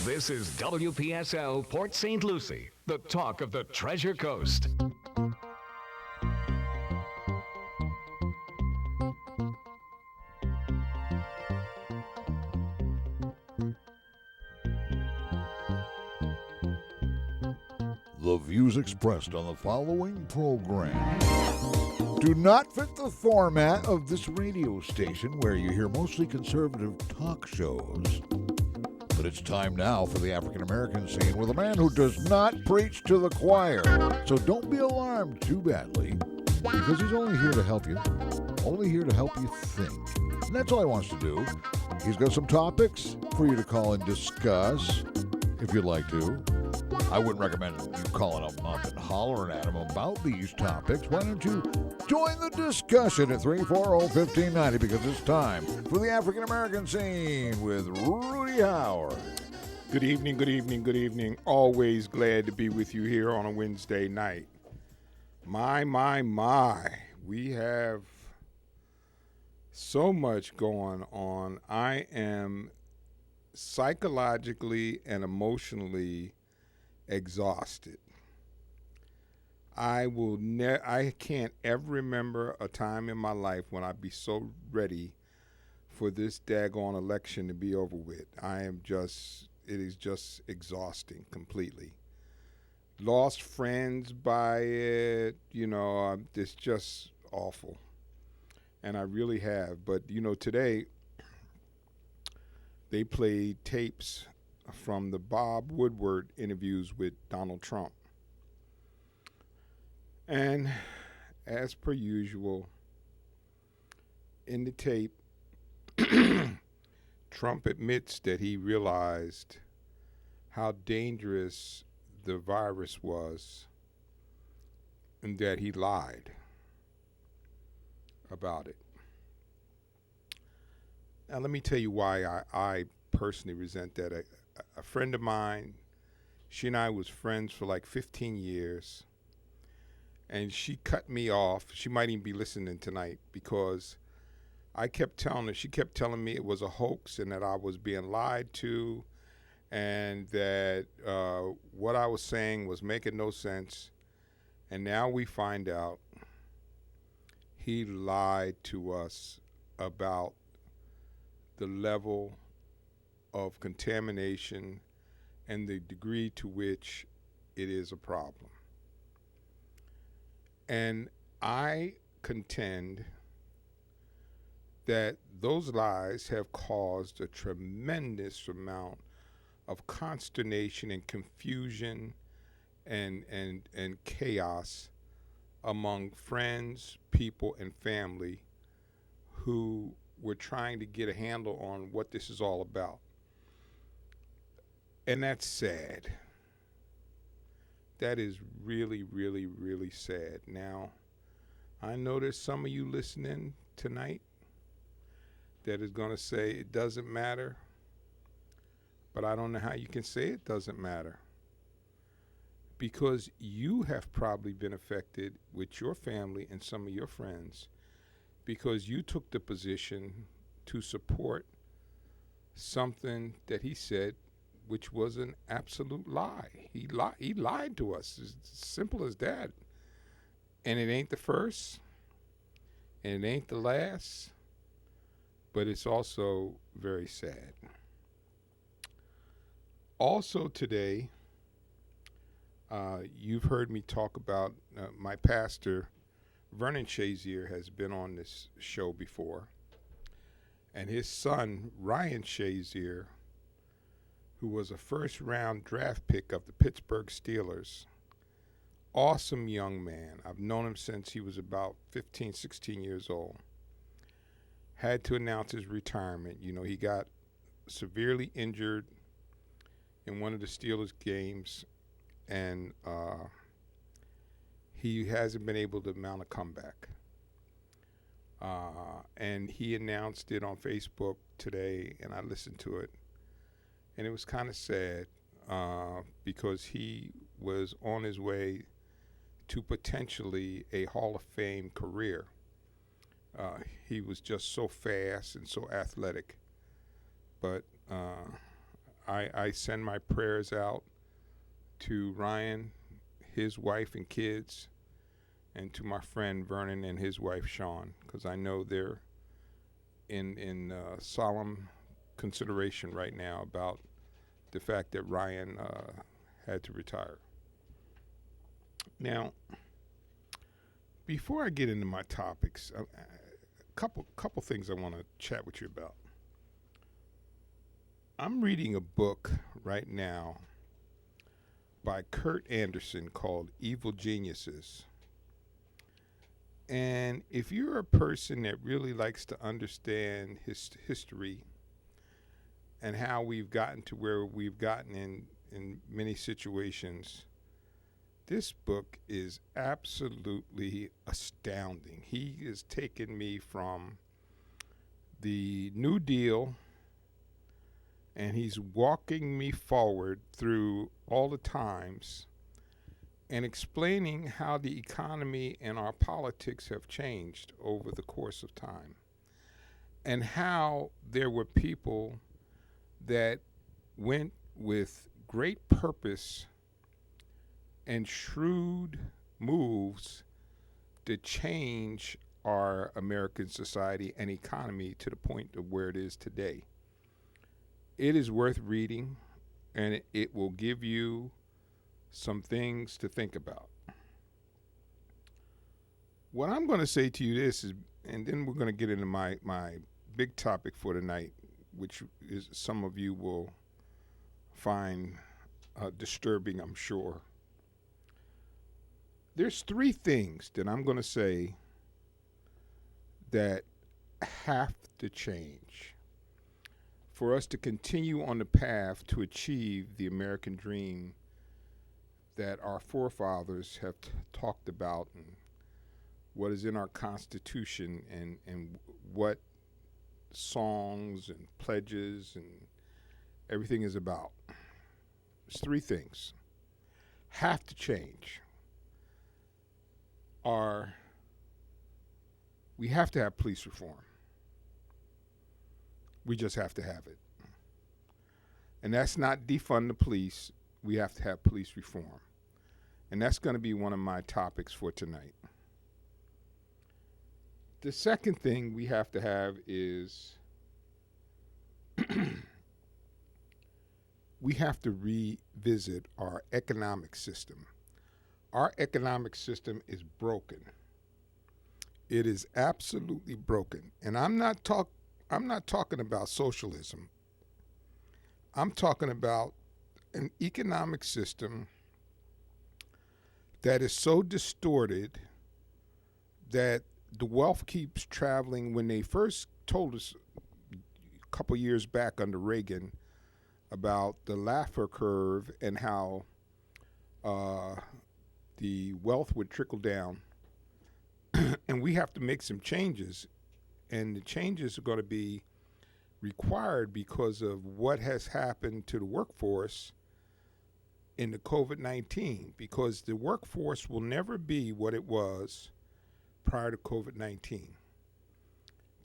This is WPSL Port St. Lucie, the talk of the Treasure Coast. The views expressed on the following program do not fit the format of this radio station where you hear mostly conservative talk shows. But it's time now for the African American scene with a man who does not preach to the choir. So don't be alarmed too badly, because he's only here to help you, only here to help you think. And that's all he wants to do. He's got some topics for you to call and discuss if you'd like to. I wouldn't recommend you calling him up and hollering at him about these topics. Why don't you join the discussion at 340-1590, because it's time for the African American scene with Rudy Howard. Good evening, good evening, good evening. Always glad to be with you here on a Wednesday night. My. We have so much going on. I am psychologically and emotionally exhausted. I can't ever remember a time in my life when I'd be so ready for this daggone election to be over with. It is just exhausting completely. Lost friends by it, it's just awful. And I really have. But, today they played tapes from the Bob Woodward interviews with Donald Trump. And as per usual, in the tape, Trump admits that he realized how dangerous the virus was and that he lied about it. Now, let me tell you why I personally resent that. A friend of mine, she and I was friends for like 15 years, and she cut me off. She might even be listening tonight, because I kept telling her, she kept telling me it was a hoax and that I was being lied to, and that what I was saying was making no sense. And now we find out he lied to us about the level of contamination and the degree to which it is a problem. And I contend that those lies have caused a tremendous amount of consternation and confusion and chaos among friends, people, and family who were trying to get a handle on what this is all about. And that's sad. That is really, really, really sad. Now, I know there's some of you listening tonight that is going to say it doesn't matter, but I don't know how you can say it doesn't matter, because you have probably been affected with your family and some of your friends, because you took the position to support something that he said which was an absolute lie. He lied to us. It's simple as that. And it ain't the first, and it ain't the last, but it's also very sad. Also today, you've heard me talk about my pastor, Vernon Shazier, has been on this show before. And his son, Ryan Shazier, who was a first-round draft pick of the Pittsburgh Steelers, awesome young man. I've known him since he was about 15, 16 years old. Had to announce his retirement. He got severely injured in one of the Steelers games, and he hasn't been able to mount a comeback. And he announced it on Facebook today, and I listened to it. And it was kind of sad because he was on his way to potentially a Hall of Fame career. He was just so fast and so athletic. But I send my prayers out to Ryan, his wife and kids, and to my friend Vernon and his wife Sean, because I know they're in solemn consideration right now about the fact that Ryan had to retire. Now, before I get into my topics, a couple things I want to chat with you about. I'm reading a book right now by Kurt Anderson called Evil Geniuses. And if you're a person that really likes to understand history and how we've gotten to where we've gotten in many situations, this book is absolutely astounding. He has taken me from the New Deal, and he's walking me forward through all the times and explaining how the economy and our politics have changed over the course of time, and how there were people that went with great purpose and shrewd moves to change our American society and economy to the point of where it is today. It is worth reading, and it will give you some things to think about. What I'm going to say to you this is, and then we're going to get into my big topic for tonight, which is some of you will find disturbing, I'm sure. There's three things that I'm going to say that have to change for us to continue on the path to achieve the American dream that our forefathers have talked about, and what is in our Constitution, and what songs and pledges and everything is about. There's three things have to change. We have to have police reform. We just have to have it. And that's not defund the police. We have to have police reform. And that's going to be one of my topics for tonight. The second thing we have to have is we have to revisit our economic system. Our economic system is broken. It is absolutely broken. And I'm not talking about socialism. I'm talking about an economic system that is so distorted that the wealth keeps traveling. When they first told us a couple years back under Reagan about the Laffer curve and how the wealth would trickle down, and we have to make some changes, and the changes are going to be required because of what has happened to the workforce in the COVID-19, because the workforce will never be what it was prior to COVID-19,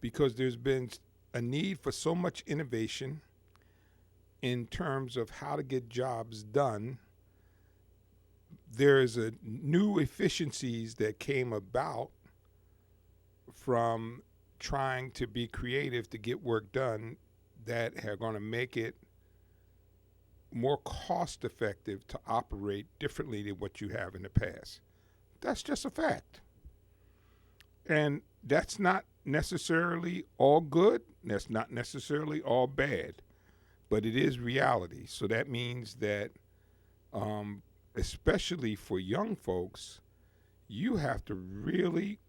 because there's been a need for so much innovation in terms of how to get jobs done. There's a new efficiencies that came about from trying to be creative to get work done that are going to make it more cost effective to operate differently than what you have in the past. That's just a fact. And that's not necessarily all good. That's not necessarily all bad, but it is reality. So that means that, especially for young folks, you have to really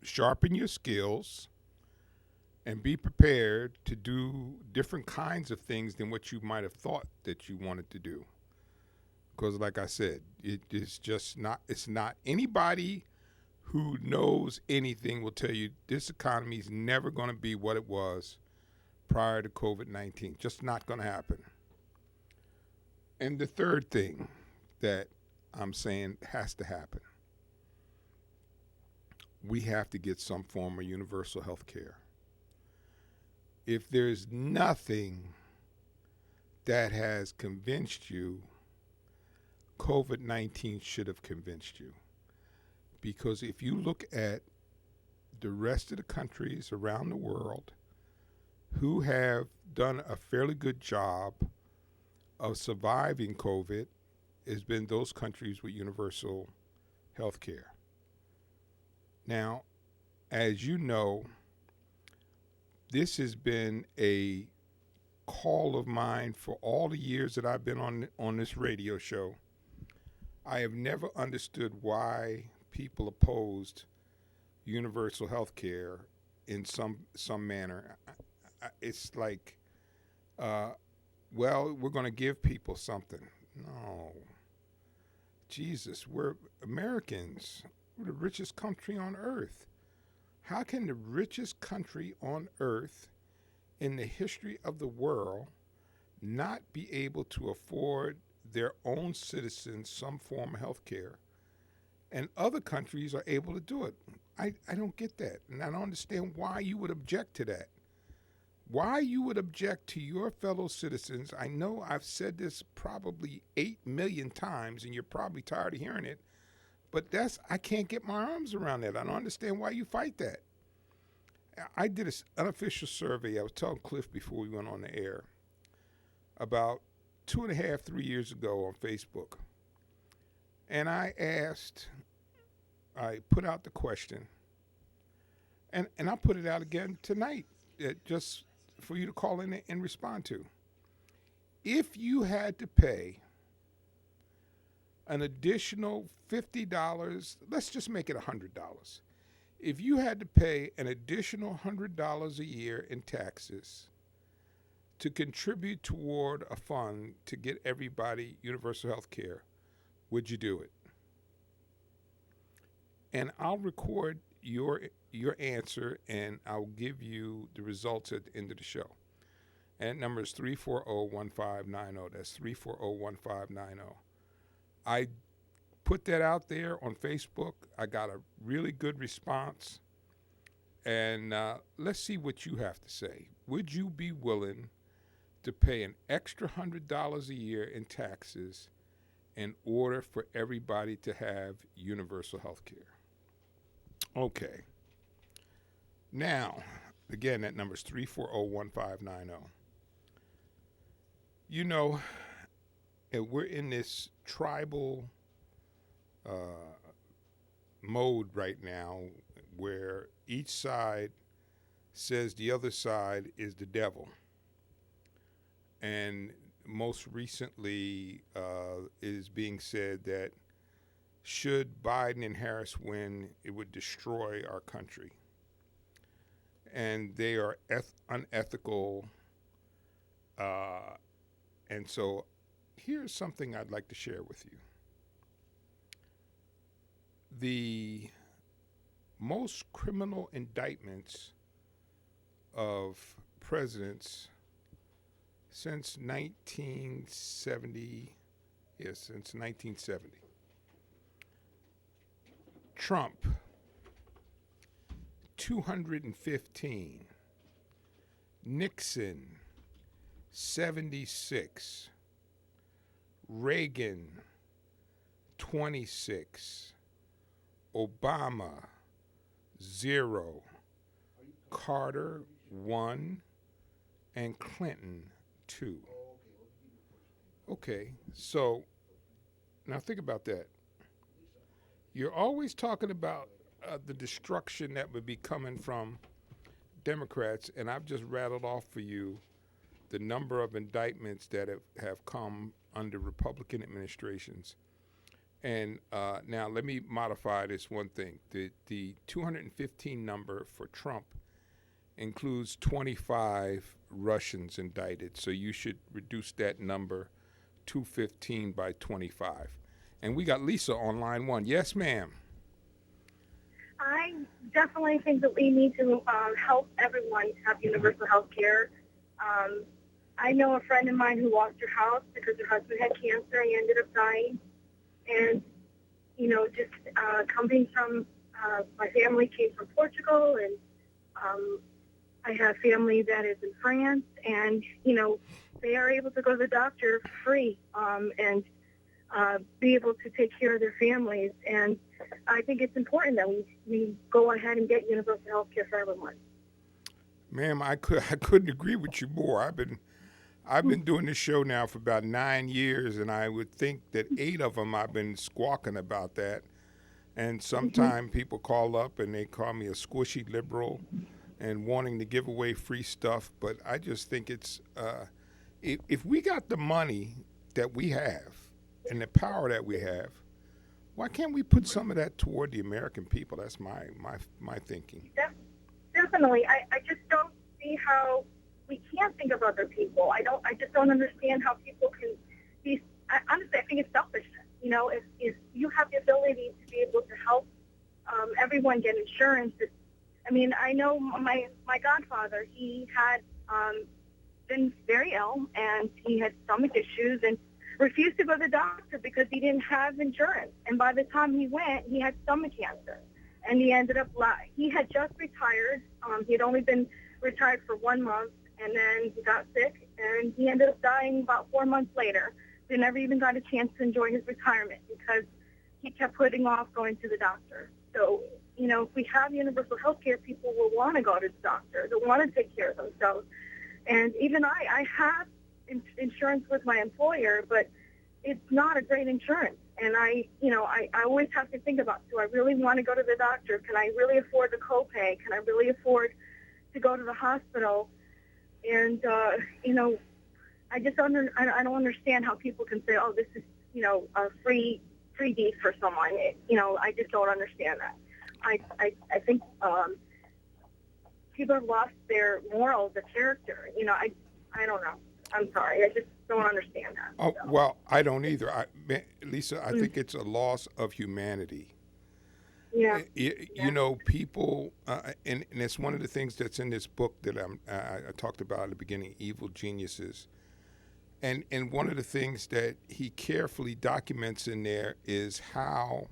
sharpen your skills and be prepared to do different kinds of things than what you might have thought that you wanted to do. Because like I said, it's not anybody who knows anything will tell you this economy is never going to be what it was prior to COVID-19. Just not going to happen. And the third thing that I'm saying has to happen, we have to get some form of universal health care. If there's nothing that has convinced you COVID-19 should have convinced you. Because if you look at the rest of the countries around the world who have done a fairly good job of surviving COVID, has been those countries with universal health care. Now, as you know, this has been a call of mine for all the years that I've been on this radio show. I have never understood why people opposed universal health care in some manner. It's like, well, we're going to give people something. No. Jesus, we're Americans. We're the richest country on earth. How can the richest country on earth in the history of the world not be able to afford their own citizens some form of health care, and other countries are able to do it? I don't get that, and I don't understand why you would object to that. Why you would object to your fellow citizens. I know I've said this probably 8 million times, and you're probably tired of hearing it, but I can't get my arms around that. I don't understand why you fight that. I did an unofficial survey. I was telling Cliff before we went on the air about 2.5, 3 years ago on Facebook. And I put out the question, and I'll put it out again tonight, just for you to call in and respond to. If you had to pay an additional $50, let's just make it $100. If you had to pay an additional $100 a year in taxes to contribute toward a fund to get everybody universal health care, would you do it? And I'll record your answer, and I'll give you the results at the end of the show. And that number is 340-1590. That's 340-1590. I put that out there on Facebook. I got a really good response. And let's see what you have to say. Would you be willing to pay an extra $100 a year in taxes in order for everybody to have universal health care? Okay. Now, again, that number is 340-1590. You know, and we're in this tribal mode right now where each side says the other side is the devil. And most recently is being said that should Biden and Harris win, it would destroy our country. And they are unethical. And so here's something I'd like to share with you. The most criminal indictments of presidents since 1970, since 1970. Trump, 215. Nixon, 76. Reagan, 26. Obama, 0. Carter, 1. And Clinton, 2. Okay, so now think about that. You're always talking about the destruction that would be coming from Democrats, and I've just rattled off for you the number of indictments that have come under Republican administrations. And now let me modify this one thing. The 215 number for Trump includes 25 Russians indicted, so you should reduce that number 215 by 25. And we got Lisa on line 1. Yes, ma'am. I definitely think that we need to help everyone have universal health care. I know a friend of mine who lost her house because her husband had cancer and he ended up dying. And, you know, just coming from, my family came from Portugal, and I have family that is in France, and they are able to go to the doctor free, and be able to take care of their families. And I think it's important that we go ahead and get universal health care for everyone. Ma'am, I couldn't agree with you more. I've been doing this show now for about 9 years, and I would think that 8 of them I've been squawking about that. And sometimes people call up and they call me a squishy liberal and wanting to give away free stuff. But I just think it's if we got the money that we have and the power that we have, why can't we put some of that toward the American people? That's my thinking. Definitely. I just don't see how we can't think of other people. I just don't understand how people can be. Honestly, I think it's selfishness. If you have the ability to be able to help everyone get insurance, I know my godfather, he had been very ill, and he had stomach issues and refused to go to the doctor because he didn't have insurance. And by the time he went, he had stomach cancer. And he ended up, he had just retired. He had only been retired for 1 month, and then he got sick, and he ended up dying about 4 months later. He never even got a chance to enjoy his retirement because he kept putting off going to the doctor. So, if we have universal health care, people will want to go to the doctor. They'll want to take care of themselves. And even I have insurance with my employer, but it's not a great insurance. And I always have to think about, do I really want to go to the doctor? Can I really afford the copay? Can I really afford to go to the hospital? And, I just I don't understand how people can say, oh, this is, a free deed for someone. I just don't understand that. I think people have lost their morals, their character. I don't know. I'm sorry. I just don't understand that. Oh, well, I don't either. Lisa, I think it's a loss of humanity. Yeah. People, and it's one of the things that's in this book that I talked about at the beginning, Evil Geniuses. And one of the things that he carefully documents in there is how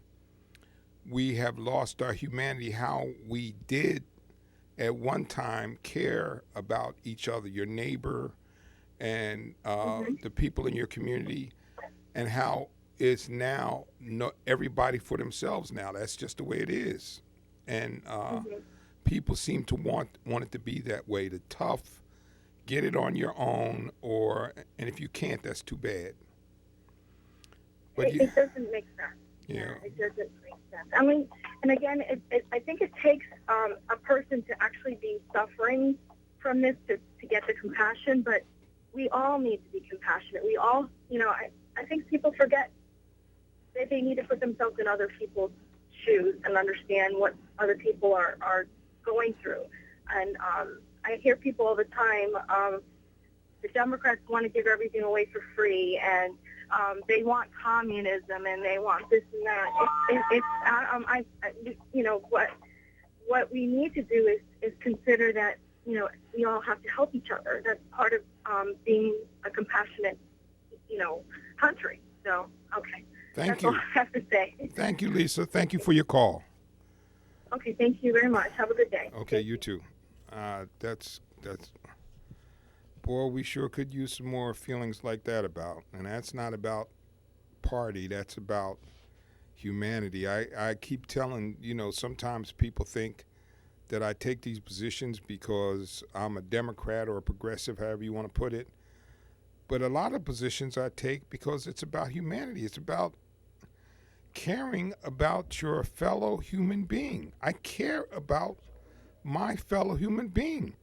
we have lost our humanity, how we did at one time care about each other, your neighbor, and the people in your community, and how it's now everybody for themselves now. That's just the way it is. And people seem to want it to be that way, the tough, get it on your own, and if you can't, that's too bad. But it doesn't make sense. Yeah. It doesn't make sense. And again, I think it takes a person to actually be suffering from this to get the compassion, but we all need to be compassionate. We all, I think people forget that they need to put themselves in other people's shoes and understand what other people are going through. And I hear people all the time, the Democrats want to give everything away for free, and they want communism, and they want this and that. What we need to do is consider that, we all have to help each other. That's part of being a compassionate, country. So, okay. Thank That's you. all I have to say. Thank you, Lisa. Thank you for your call. Okay, thank you very much. Have a good day. Okay, you too. That's boy, we sure could use some more feelings like that about. And that's not about party. That's about humanity. I keep telling, sometimes people think that I take these positions because I'm a Democrat or a progressive, however you want to put it. But a lot of positions I take because it's about humanity. It's about caring about your fellow human being. I care about my fellow human being.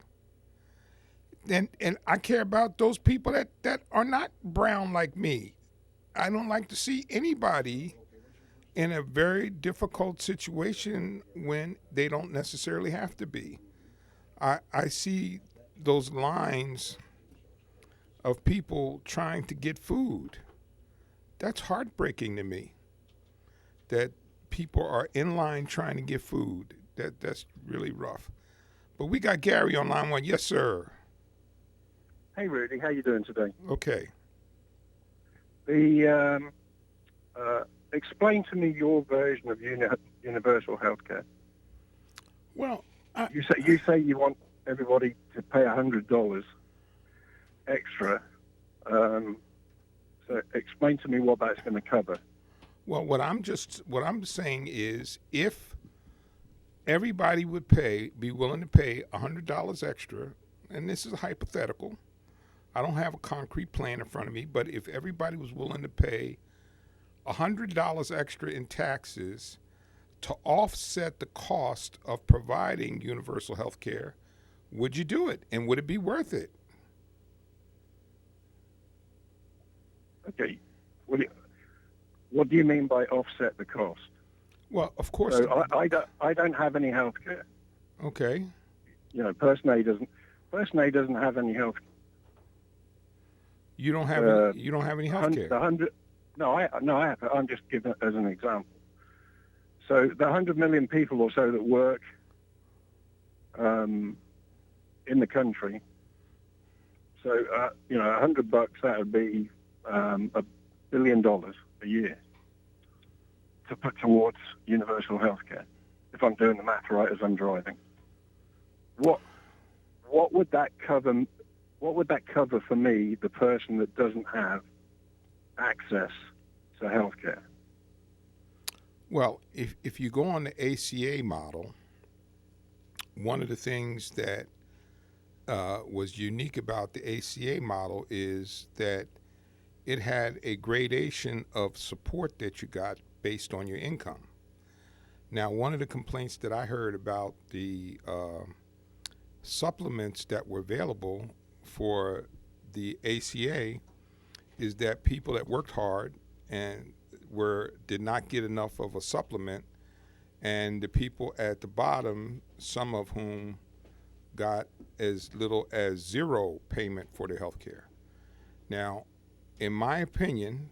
And I care about those people that are not brown like me. I don't like to see anybody in a very difficult situation when they don't necessarily have to be. I see those lines of people trying to get food. That's heartbreaking to me, that people are in line trying to get food. That's really rough. But we got Gary on line 1. Yes, sir. Hey, Rudy. How you doing today? Okay. Explain to me your version of universal health care. Well, You say you want everybody to pay $100 extra. So explain to me what that's going to cover. Well, what I'm saying is, if everybody would be willing to pay $100 extra, and this is a hypothetical, I don't have a concrete plan in front of me, but if everybody was willing to pay $100 extra in taxes to offset the cost of providing universal health care, would you do it? And would it be worth it? Okay. What do you mean by offset the cost? Well, of course. So I don't have any health care. Okay. You know, Person A doesn't have any health. You don't have any health care. I'm just giving it as an example. So the 100 million people or so that work in the country. So $100, that would be $1 billion a year to put towards universal health care. If I'm doing the math right as I'm driving, what would that cover? What would that cover for me, the person that doesn't have access to health care? Well, if you go on the ACA model, one of the things that was unique about the ACA model is that it had a gradation of support that you got based on your income. Now, one of the complaints that I heard about the supplements that were available for the ACA is that people that worked hard and did not get enough of a supplement, and the people at the bottom, some of whom got as little as zero payment for their health care. Now, in my opinion,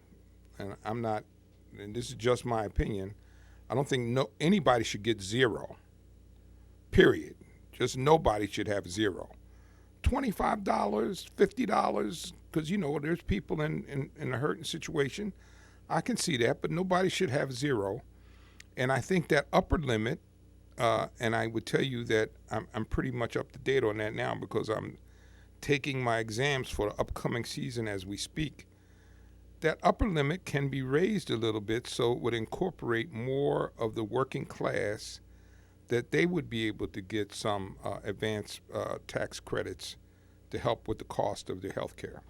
and this is just my opinion, I don't think anybody should get zero, period. Just nobody should have zero. $25, $50, because, there's people in a hurting situation. I can see that, but nobody should have zero. And I think that upper limit, and I would tell you that I'm pretty much up to date on that now because I'm taking my exams for the upcoming season as we speak. That upper limit can be raised a little bit so it would incorporate more of the working class, that they would be able to get some advanced tax credits to help with the cost of their health care.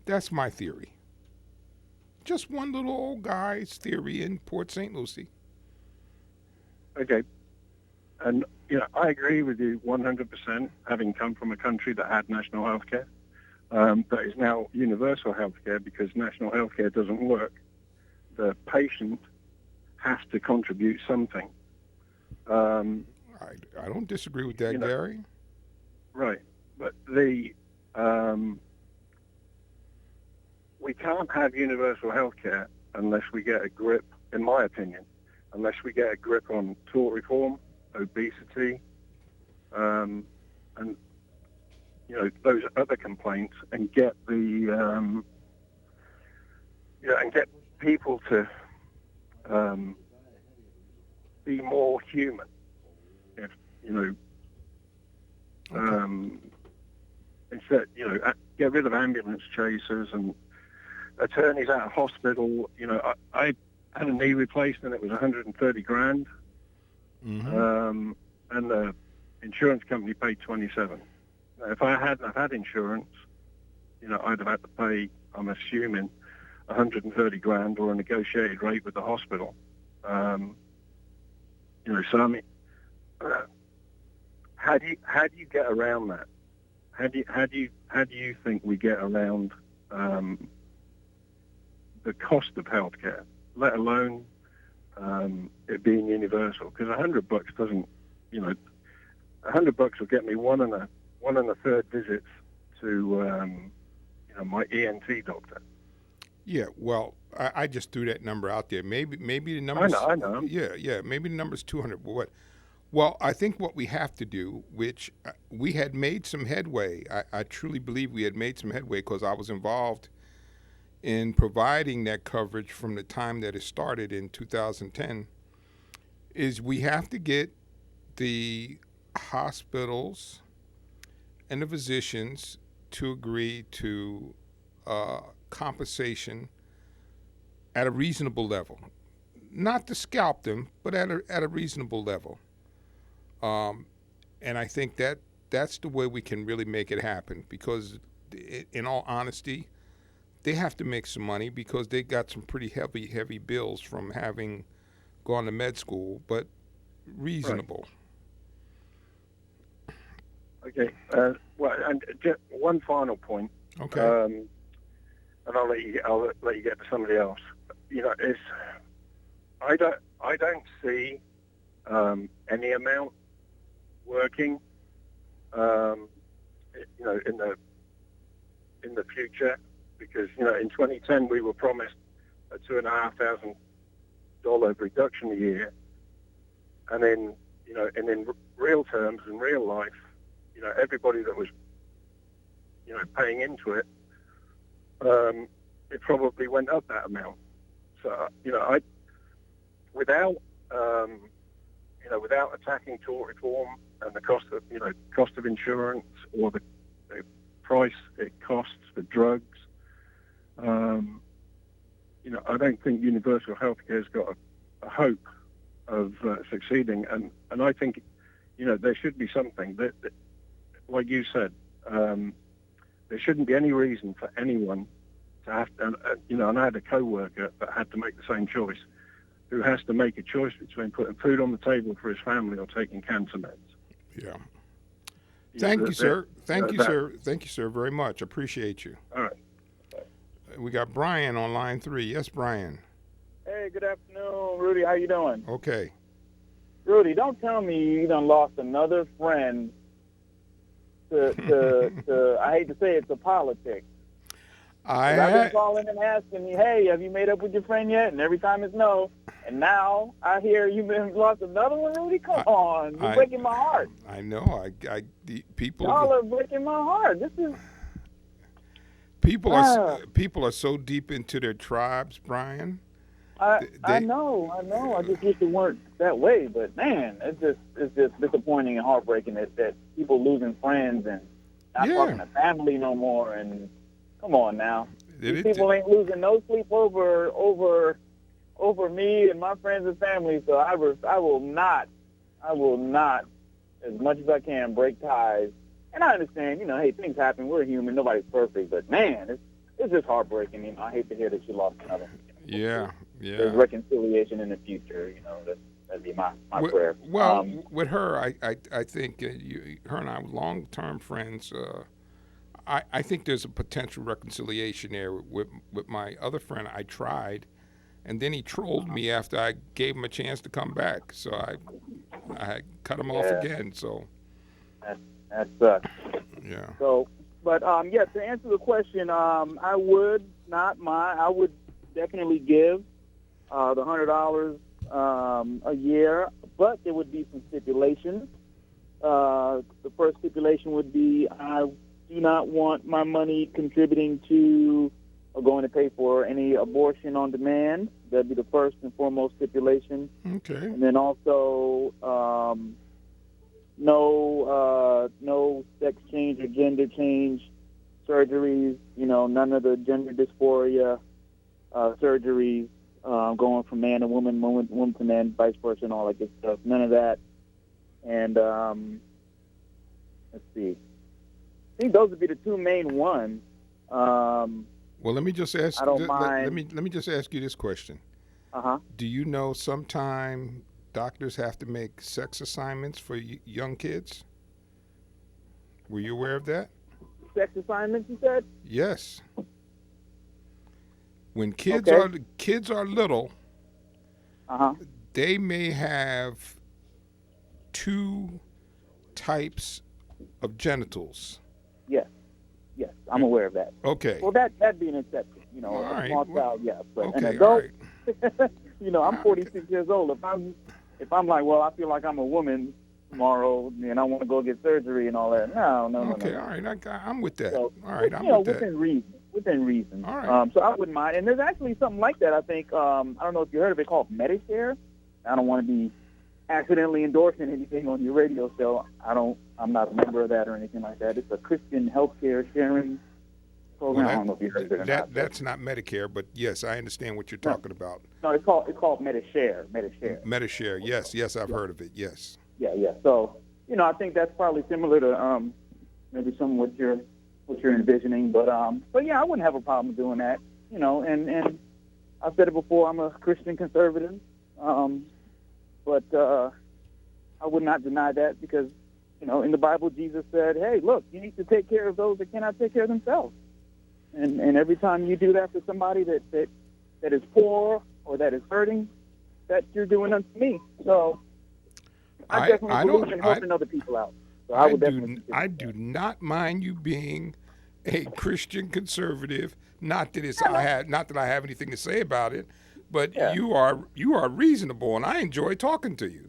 That's my theory. Just one little old guy's theory in Port St. Lucie. Okay. And, I agree with you 100%, having come from a country that had national health care, that is now universal health care because national health care doesn't work. The patient has to contribute something. I don't disagree with that, Gary. Right. But we can't have universal health care unless we get a grip, in my opinion, on tort reform, obesity, and those other complaints, and get and get people to be more human. Instead, get rid of ambulance chasers and attorneys out of hospital. I had a knee replaced and it was $130,000, and the insurance company paid $27,000. Now, if I hadn't have had insurance, I'd have had to pay, I'm assuming, $130,000 or a negotiated rate with the hospital. So I mean, how do you get around that? How do you think we get around the cost of healthcare, let alone it being universal? Because $100 doesn't, $100 will get me one and a third visits to my ENT doctor. Yeah, well, I just threw that number out there. Maybe the number. I know. Yeah. Maybe the number's 200. But what? Well, I think what we have to do, which we had made some headway. I truly believe we had made some headway because I was involved in providing that coverage from the time that it started in 2010. Is we have to get the hospitals and the physicians to agree to compensation at a reasonable level. Not to scalp them, but at a reasonable level. And I think that's the way we can really make it happen, because in all honesty, they have to make some money because they got some pretty heavy bills from having gone to med school, but reasonable. Right. Okay. Well, and just one final point. Okay. And I'll let you get to somebody else. You know, I don't see any amount working. You know, in the future, because you know, in 2010 we were promised a $2,500 reduction a year, and in real terms, in real life, you know, everybody that was, you know, paying into it, it probably went up that amount. So, you know, without attacking tort reform and the cost of insurance or the price it costs for drugs, you know, I don't think universal healthcare has got a hope of succeeding. And I think, you know, there should be something that like you said, there shouldn't be any reason for anyone to have to, you know, and I had a co-worker that had to make the same choice, who has to make a choice between putting food on the table for his family or taking cancer meds. Yeah. Thank you, sir. Thank you, sir. Thank you, sir, very much. Appreciate you. All right. We got Brian on line 3. Yes, Brian. Hey, good afternoon, Rudy. How you doing? Okay. Rudy, don't tell me you done lost another friend to I hate to say it, to politics. I've been calling and asking you, hey, have you made up with your friend yet? And every time it's no. And now I hear you've lost another one, Rudy. Come on, you're breaking my heart. I know. People. Y'all are breaking my heart. This is. People are so deep into their tribes, Brian. I know. I just wish it weren't that way, but man, it's just disappointing and heartbreaking that people losing friends and not talking to family no more. And come on now, these people ain't losing no sleep over me and my friends and family. So I will not, as much as I can, break ties. And I understand, you know, hey, things happen. We're human. Nobody's perfect. But, man, it's just heartbreaking. You know, I hate to hear that you lost another. Yeah. There's reconciliation in the future. You know, that'd be my prayer. Well, with her, I think her and I were long-term friends. I think there's a potential reconciliation there. With my other friend, I tried, and then he trolled me after I gave him a chance to come back. So I cut him off again. So. That sucks. Yeah. So, but to answer the question, I would not mind. I would definitely give the $100 a year, but there would be some stipulations. The first stipulation would be I do not want my money contributing to or going to pay for any abortion on demand. That'd be the first and foremost stipulation. Okay. And then also. No sex change or gender change surgeries, you know, none of the gender dysphoria surgeries, going from man to woman, woman to man, vice versa, and all that good stuff. None of that. And let's see. I think those would be the two main ones. Well, let me just ask. I don't mind. Let me just ask you this question. Do you know sometime doctors have to make sex assignments for young kids? Were you aware of that? Sex assignments, you said? Yes. When kids are little, they may have 2 types of genitals. Yes, I'm aware of that. Okay. Well, that'd be an exception, you know, a small child, yes, but an okay, adult, you know, I'm 46 years old. If I'm like, well, I feel like I'm a woman tomorrow and I want to go get surgery and all that. No. Okay, all right. I'm with that. So, all right, I'm with within that. Within reason. All right. So I wouldn't mind. And there's actually something like that, I think. I don't know if you heard of it, called Medishare. I don't want to be accidentally endorsing anything on your radio show. I'm not a member of that or anything like that. It's a Christian healthcare sharing program. I don't know if you heard of it or not. That's not Medicare, but yes, I understand what you're talking about. No, it's called Medishare. Medishare, yes, I've heard of it, yes. Yeah. So, I think that's probably similar to maybe some what you're envisioning, but yeah, I wouldn't have a problem doing that. And I've said it before. I'm a Christian conservative, but I would not deny that because in the Bible Jesus said, "Hey, look, you need to take care of those that cannot take care of themselves." And every time you do that for somebody that is poor or that is hurting, that you're doing unto me. So I definitely believe in helping other people out. So I do not mind you being a Christian conservative. Not that I have anything to say about it, but you are reasonable, and I enjoy talking to you.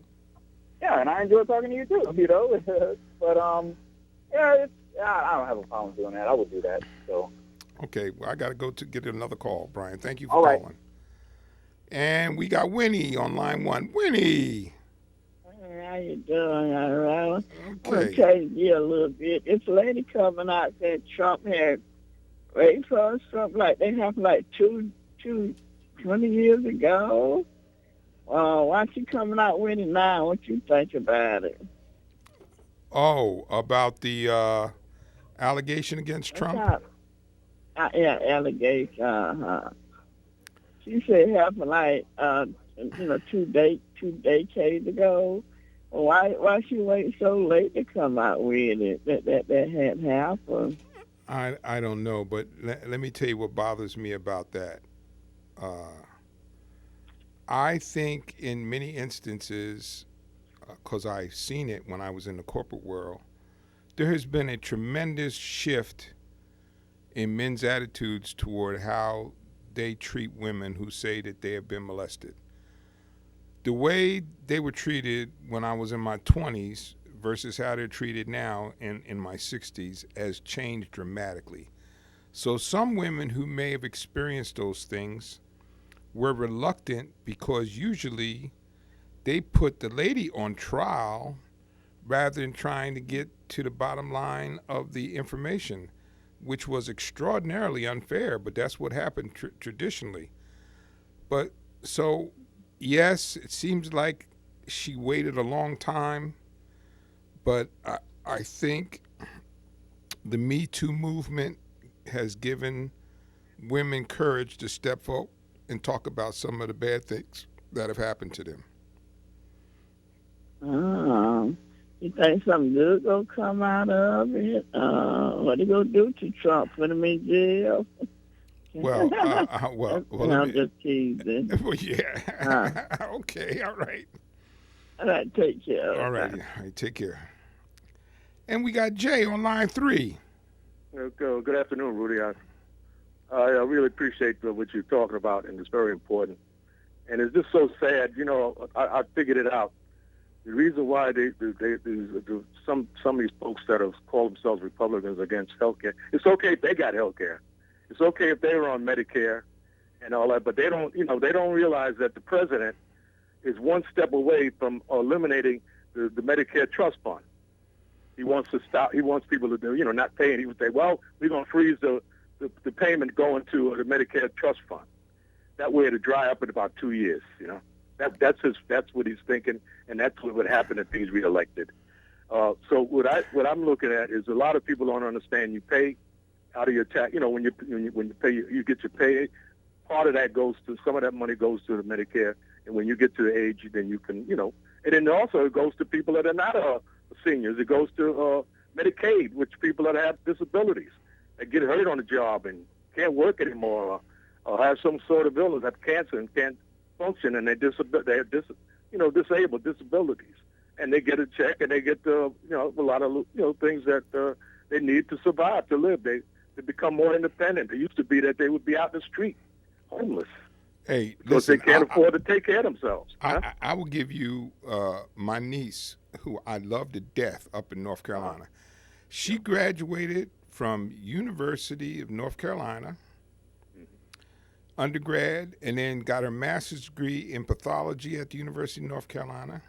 Yeah, and I enjoy talking to you too. But I don't have a problem doing that. I would do that. So. Okay, well, I got to go to get another call, Brian. Thank you for calling. And we got Winnie on line 1. Winnie. How you doing, all right? Okay. I'm going to tell you a little bit. This lady coming out said Trump had raped her or something like they happened like 20 years ago. Why she coming out with it now? What you think about it? Oh, about the allegation against Trump? Yeah, allegation. She said it happened like 2 decades ago. Why she wait so late to come out with it? That had happened. I don't know, but let me tell you what bothers me about that. I think in many instances, because I've seen it when I was in the corporate world, there has been a tremendous shift in men's attitudes toward how they treat women who say that they have been molested. The way they were treated when I was in my 20s versus how they're treated now in my 60s has changed dramatically. So some women who may have experienced those things were reluctant because usually they put the lady on trial rather than trying to get to the bottom line of the information, which was extraordinarily unfair, but that's what happened traditionally. But so, yes, it seems like she waited a long time, but I think the Me Too movement has given women courage to step forward and talk about some of the bad things that have happened to them. You think something good gonna come out of it? What they gonna do to Trump? Put him in jail? Well, I'm just teasing. Well, yeah. Okay, all right. All right, take care. All right, take care. And we got Jay on line 3. Good afternoon, Rudy. I really appreciate what you're talking about, and it's very important. And it's just so sad. I figured it out. The reason why some of these folks that have called themselves Republicans against health care, it's okay if they got health care. It's okay if they were on Medicare and all that, but they don't realize that the president is one step away from eliminating the Medicare trust fund. He wants to stop. He wants people to do, not paying. He would say, well, we're going to freeze the payment going to the Medicare trust fund. That way it'll dry up in about 2 years, That's what he's thinking, and that's what would happen if he's reelected. So what I'm looking at is a lot of people don't understand. You pay out of your tax. When you pay, you get your pay. Part of that goes to some of that money goes to the Medicare, and when you get to the age, then you can, and then also it goes to people that are not seniors. It goes to Medicaid, which people that have disabilities that get hurt on the job and can't work anymore, or have some sort of illness, have cancer and can't function, and they're disabled disabilities, and they get a check and they get a lot of things that they need to survive, to live. They become more independent. It used to be that they would be out in the street homeless. Hey, because they can't afford to take care of themselves. I will give you my niece, who I love to death, up in North Carolina. She graduated from University of North Carolina, undergrad, and then got her master's degree in pathology at the University of North Carolina.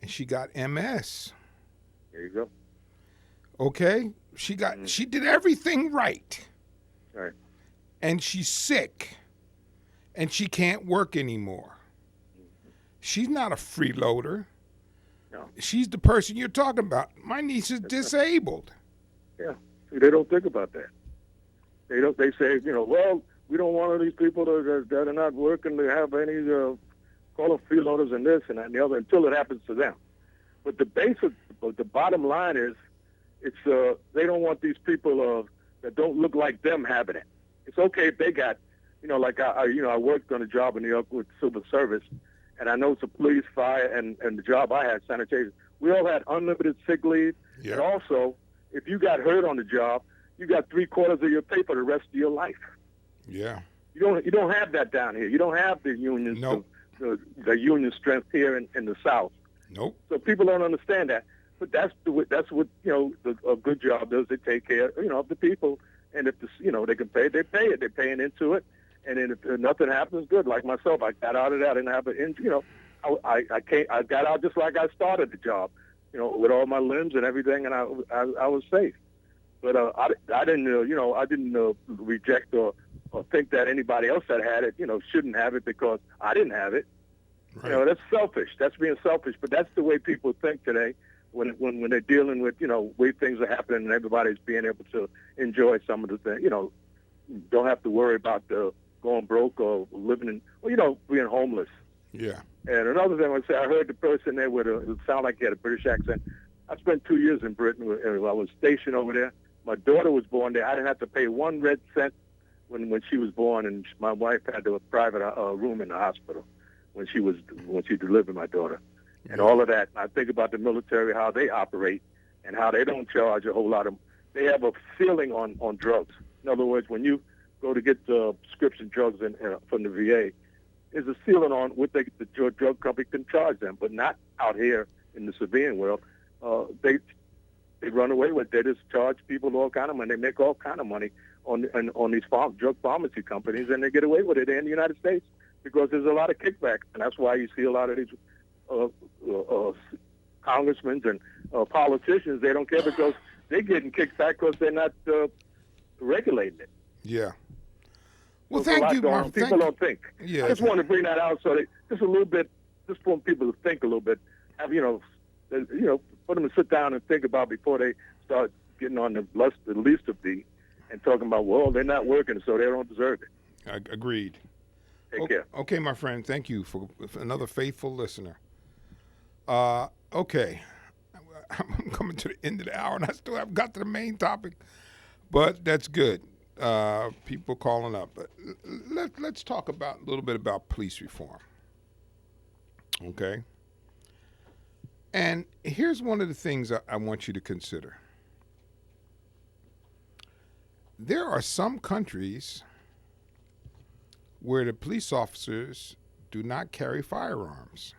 and she got MS. There you go. Okay? She did everything right. Right. And she's sick. And she can't work anymore. She's not a freeloader. No. She's the person you're talking about. My niece is disabled. Yeah. See, they don't think about that. They don't. They say, well, we don't want all these people that are not working to have any call them freeloaders and this and that and the other until it happens to them. But the bottom line is, they don't want these people that don't look like them having it. It's okay if they got, like I worked on a job in New York with civil service, and I know it's a police, fire, and the job I had, sanitation. We all had unlimited sick leave, Yeah. and also, if you got hurt on the job, you got 3/4 of your pay for the rest of your life. Yeah. You don't have that down here. You don't have the unions, Nope. the union strength here in the South. Nope. So people don't understand that. But that's what a good job does. They take care of the people, and if they can pay, they pay it. They're paying into it, and then if nothing happens, good. Like myself, I got out of that. I didn't have it. I got out just like I started the job, with all my limbs and everything, and I was safe. But I didn't reject or think that anybody else that had it shouldn't have it because I didn't have it. Right. That's selfish. That's being selfish. But that's the way people think today when they're dealing with way things are happening and everybody's being able to enjoy some of the things. Don't have to worry about going broke or living in being homeless. Yeah. And another thing I would say, I heard the person there it sounded like he had a British accent. I spent 2 years in Britain. I was stationed over there. My daughter was born there. I didn't have to pay 1 red cent when she was born, and my wife had a private room in the hospital when she delivered my daughter. And all of that. I think about the military, how they operate, and how they don't charge a whole lot of. They have a ceiling on drugs. In other words, when you go to get prescription drugs from the VA, there's a ceiling on what the drug company can charge them, but not out here in the civilian world. They run away with it. They just charge people all kind of money. They make all kind of money on these drug pharmacy companies, and they get away with it in the United States because there's a lot of kickbacks, and that's why you see a lot of these congressmen and politicians. They don't care because they're getting kicked back because they're not regulating it. Yeah. Well, There's a thank lot you, going Mark. on. People don't think. Yeah. I just want to bring that out so just a little bit, just for people to think a little bit. Have for them to sit down and think about before they start getting on the least of these and talking about, well, they're not working, so they don't deserve it. Agreed. Take care. Okay, my friend. Thank you for another faithful listener. Okay. I'm coming to the end of the hour, and I still haven't got to the main topic, but that's good. People calling up. But let's talk a little bit about police reform. Okay? And here's one of the things I want you to consider. There are some countries where the police officers do not carry firearms.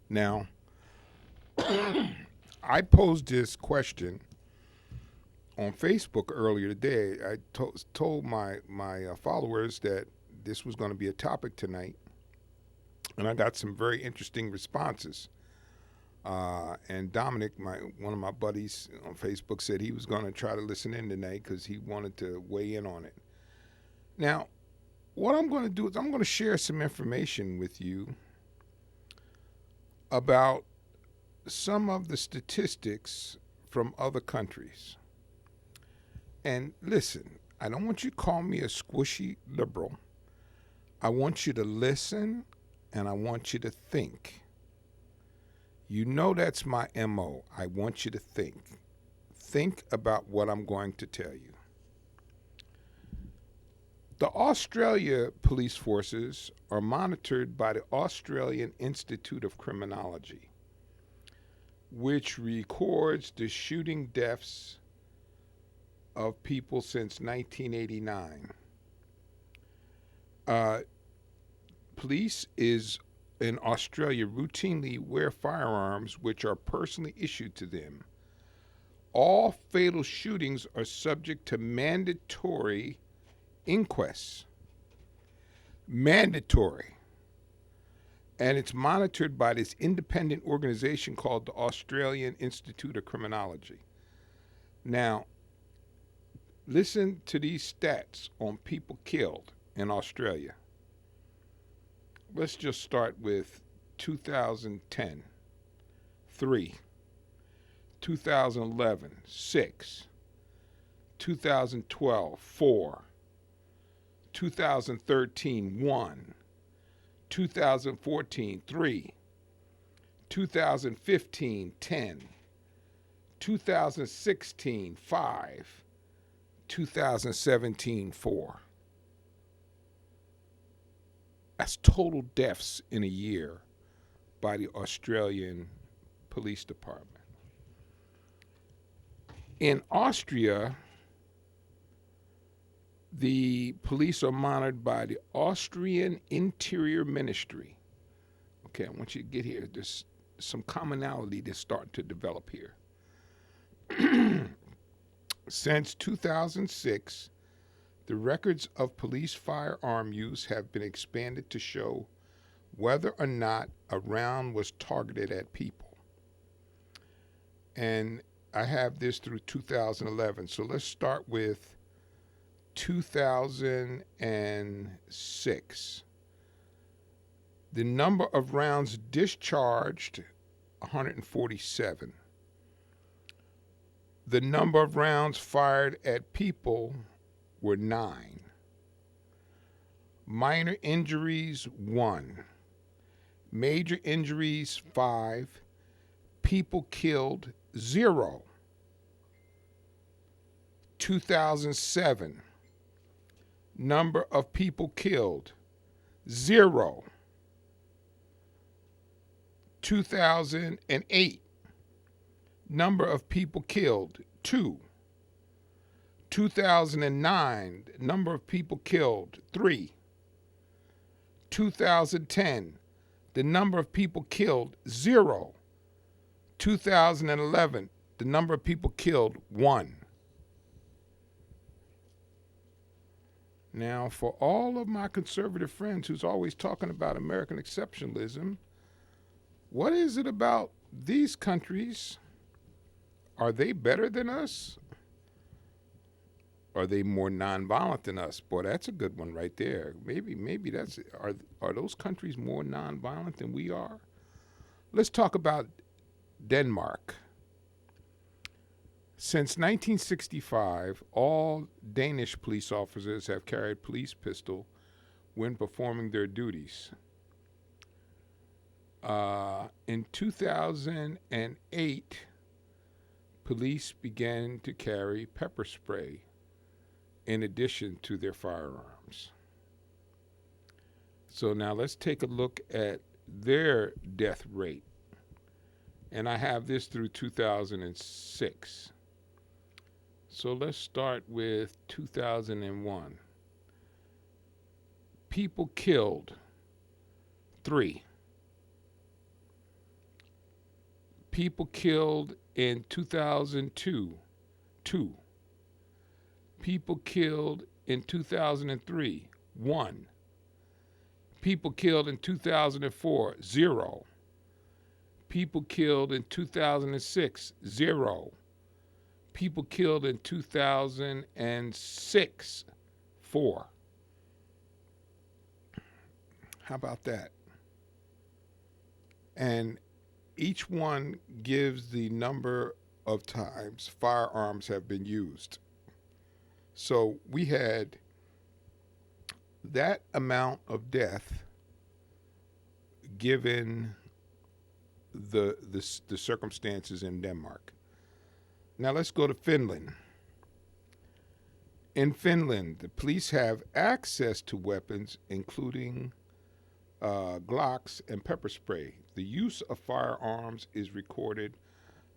Now, I posed this question on Facebook earlier today. I told my followers that this was going to be a topic tonight, and I got some very interesting responses. And Dominic, one of my buddies on Facebook, said he was going to try to listen in tonight because he wanted to weigh in on it. Now, what I'm going to do is I'm going to share some information with you about some of the statistics from other countries. And listen, I don't want you to call me a squishy liberal. I want you to listen, and I want you to think. You know that's my MO. I want you to think. Think about what I'm going to tell you. The Australia police forces are monitored by the Australian Institute of Criminology, which records the shooting deaths of people since 1989. Police in Australia routinely wear firearms which are personally issued to them. All fatal shootings are subject to mandatory inquests. Mandatory. And it's monitored by this independent organization called the Australian Institute of Criminology. Now, listen to these stats on people killed in Australia. Let's just start with 2010, 3, 2011, 6, 2012, 4, 2013, 1, 2014, 3, 2015, 10, 2016, 5, 2017, 4. That's total deaths in a year by the Australian Police Department. In Austria, the police are monitored by the Austrian Interior Ministry. Okay, I want you to get here. There's some commonality that's starting to develop here. Since 2006, the records of police firearm use have been expanded to show whether or not a round was targeted at people. And I have this through 2011. So let's start with 2006. The number of rounds discharged, 147. The number of rounds fired at people were 9. Minor injuries, 1. Major injuries, 5. People killed, 0. 2007. Number of people killed, 0. 2008. Number of people killed, 2. 2009, number of people killed, 3. 2010, the number of people killed, 0. 2011, the number of people killed, 1. Now, for all of my conservative friends who's always talking about American exceptionalism, what is it about these countries? Are they better than us? Are they more nonviolent than us? Boy, that's a good one right there. Maybe that's are those countries more nonviolent than we are? Let's talk about Denmark. Since 1965, all Danish police officers have carried police pistol when performing their duties. In 2008, police began to carry pepper spray in addition to their firearms. So now let's take a look at their death rate. And I have this through 2006. So let's start with 2001. People killed, 3. People killed in 2002, 2. People killed in 2003, 1. People killed in 2004, 0. People killed in 2006, 0. People killed in 2006, 4. How about that? And each one gives the number of times firearms have been used. So we had that amount of death given the circumstances in Denmark. Now let's go to Finland. In Finland, the police have access to weapons, including Glocks and pepper spray. The use of firearms is recorded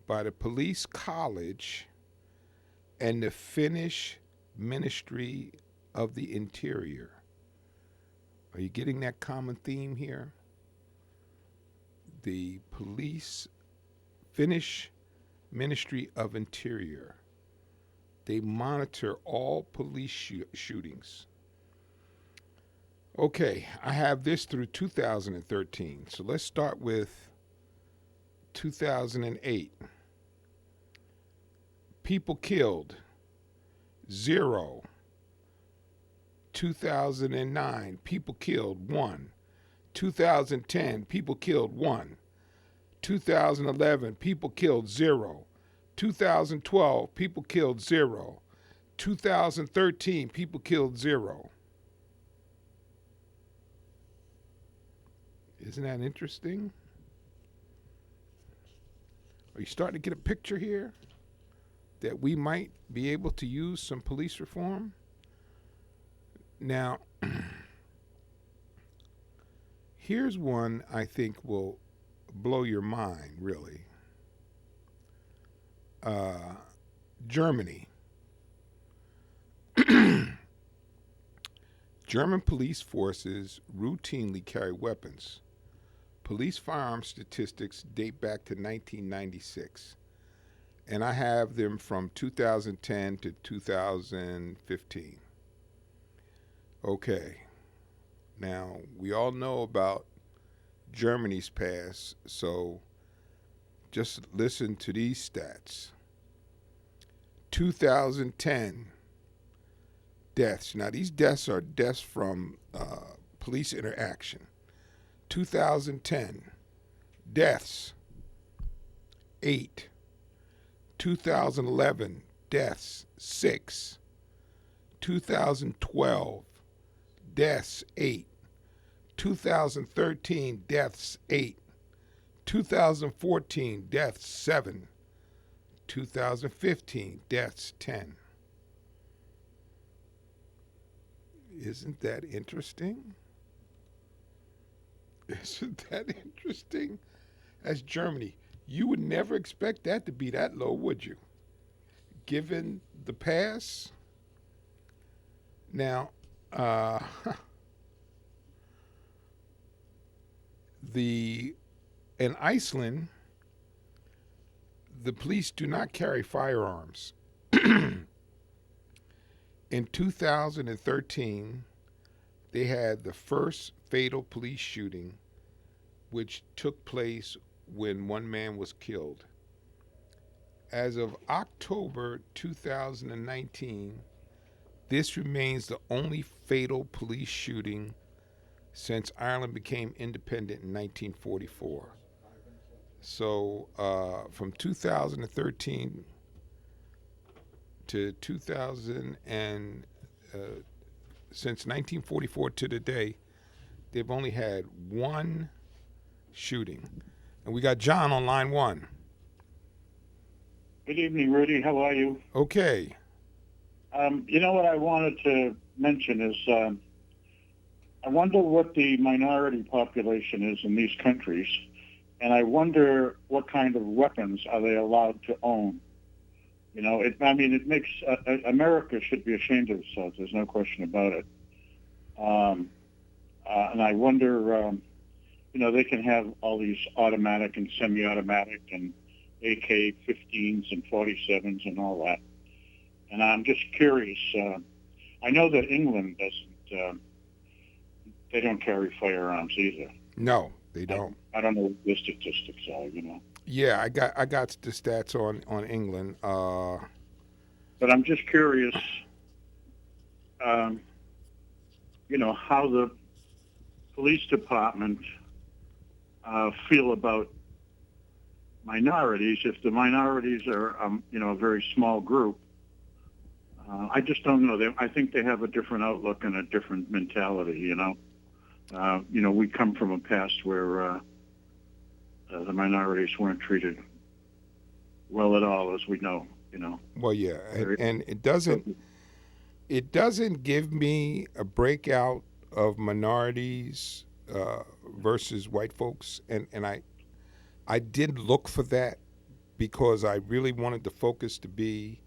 by the police college and the Finnish Ministry of the Interior. Are you getting that common theme here? The Finnish Ministry of Interior. They monitor all police shootings. Okay, I have this through 2013. So let's start with 2008. People killed, 0. 2009, people killed, 1. 2010, people killed, 1. 2011, people killed, 0. 2012, people killed, 0. 2013, people killed, 0. Isn't that interesting? Are you starting to get a picture here that we might be able to use some police reform? Now, here's one I think will blow your mind, really. Germany. German police forces routinely carry weapons. Police firearm statistics date back to 1996, and I have them from 2010 to 2015. Okay, now we all know about Germany's past, so just listen to these stats. 2010 deaths. Now these deaths are deaths from police interaction. 2010 deaths, 8. 2011 deaths, 6. 2012 deaths, 8. 2013 deaths, 8. 2014 deaths, 7. 2015 deaths, 10. Isn't that interesting? Isn't that interesting? That's Germany. You would never expect that to be that low, would you? Given the past. Now, in Iceland, the police do not carry firearms. In 2013, they had the first fatal police shooting, which took place when one man was killed. As of October 2019, this remains the only fatal police shooting since Ireland became independent in 1944. So from 2013 to 2000 and since 1944 to today, they've only had one shooting. And we got John on line 1. Good evening, Rudy. How are you? Okay. You know what I wanted to mention is I wonder what the minority population is in these countries, and I wonder what kind of weapons are they allowed to own. You know, it makes America should be ashamed of itself. There's no question about it. And I wonder, they can have all these automatic and semi-automatic and AK-15s and 47s and all that. And I'm just curious. I know that England doesn't. They don't carry firearms either. No, they don't. I don't know what the statistics are. Yeah, I got the stats on England. But I'm just curious, how the police department feel about minorities. If the minorities are, a very small group, I just don't know. I think they have a different outlook and a different mentality. We come from a past where the minorities weren't treated well at all, as we know. Well, yeah, and it doesn't give me a breakout of minorities versus white folks, and I did look for that because I really wanted the focus to be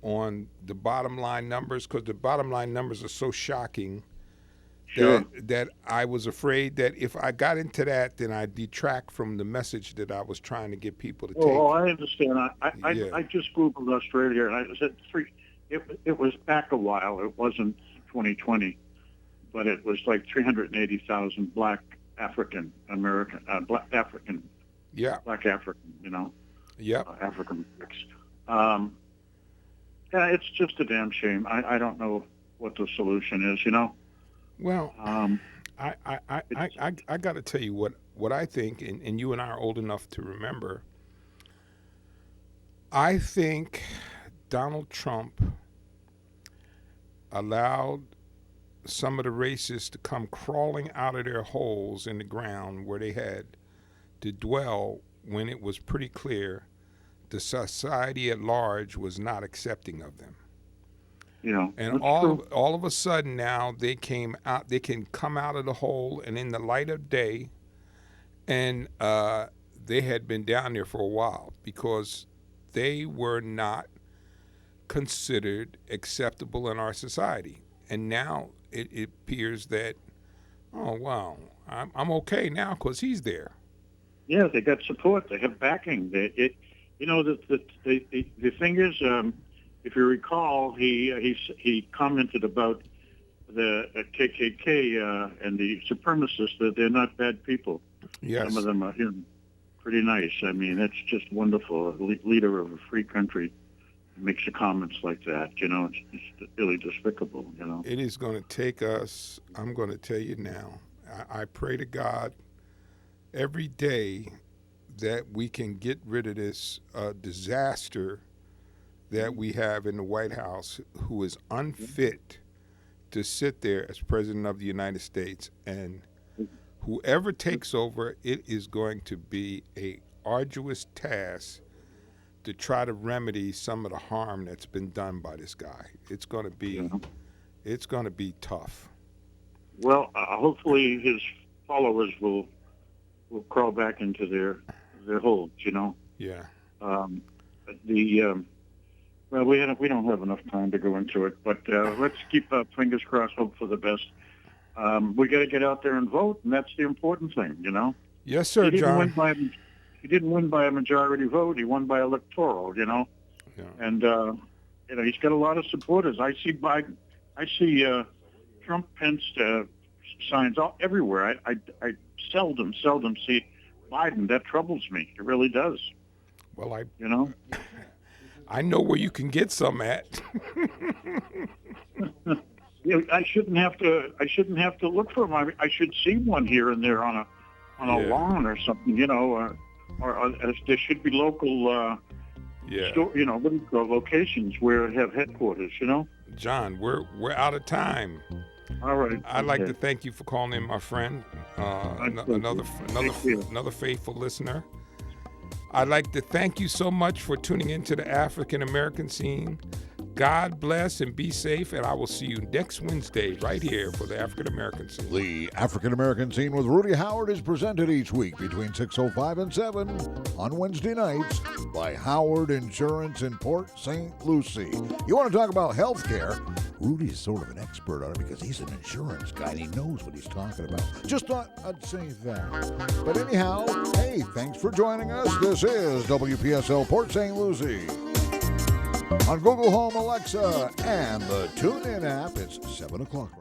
on the bottom line numbers, because the bottom line numbers are so shocking. Sure. That I was afraid that if I got into that, then I'd detract from the message that I was trying to get people to take. Oh, I understand. Yeah. I just Googled Australia, and I said it was back a while. It wasn't 2020. but it was like 380,000 black African American, black African, Yeah. black African, Yep. African mix. Yeah, it's just a damn shame. I don't know what the solution is, Well, Um, I got to tell you what I think, and you and I are old enough to remember. I think Donald Trump allowed some of the racists to come crawling out of their holes in the ground where they had to dwell when it was pretty clear the society at large was not accepting of them. And that's true. all of a sudden now they came out. They can come out of the hole and in the light of day, and they had been down there for a while because they were not considered acceptable in our society. And now it appears that, oh wow, I'm okay now because he's there. Yeah, they got support. They have backing. The thing is, if you recall, he commented about the KKK and the supremacists that they're not bad people. Yes. Some of them are pretty nice. I mean, that's just wonderful. A leader of a free country makes comments like that. It's really despicable. It is going to take us. I'm going to tell you now. I pray to God every day that we can get rid of this disaster that we have in the White House, who is unfit to sit there as President of the United States. And whoever takes over, it is going to be a arduous task to try to remedy some of the harm that's been done by this guy. It's going to be tough. Well, hopefully his followers will crawl back into their holds. Yeah. Well, we don't have enough time to go into it, but let's keep fingers crossed, hope for the best. We got to get out there and vote, and that's the important thing, Yes, sir, John. He didn't win by a majority vote. He won by electoral, Yeah. And he's got a lot of supporters. I see Biden. I see Trump Pence signs everywhere. I seldom see Biden. That troubles me. It really does. Well, I know where you can get some at. I shouldn't have to look for them. I should see one here and there on a lawn or something, or there should be local, locations where it have headquarters, John, we're out of time. All right. I'd like to thank you for calling in, my friend. Another faithful listener. I'd like to thank you so much for tuning into the African American scene. God bless and be safe, and I will see you next Wednesday right here for the African American scene. The African American Scene with Rudy Howard is presented each week between 6:05 and 7 on Wednesday nights by Howard Insurance in Port St. Lucie. You want to talk about health care? Rudy's sort of an expert on it because he's an insurance guy and he knows what he's talking about. Just thought I'd say that. But anyhow, hey, thanks for joining us. This is WPSL Port St. Lucie. On Google Home, Alexa, and the TuneIn app, it's 7 o'clock.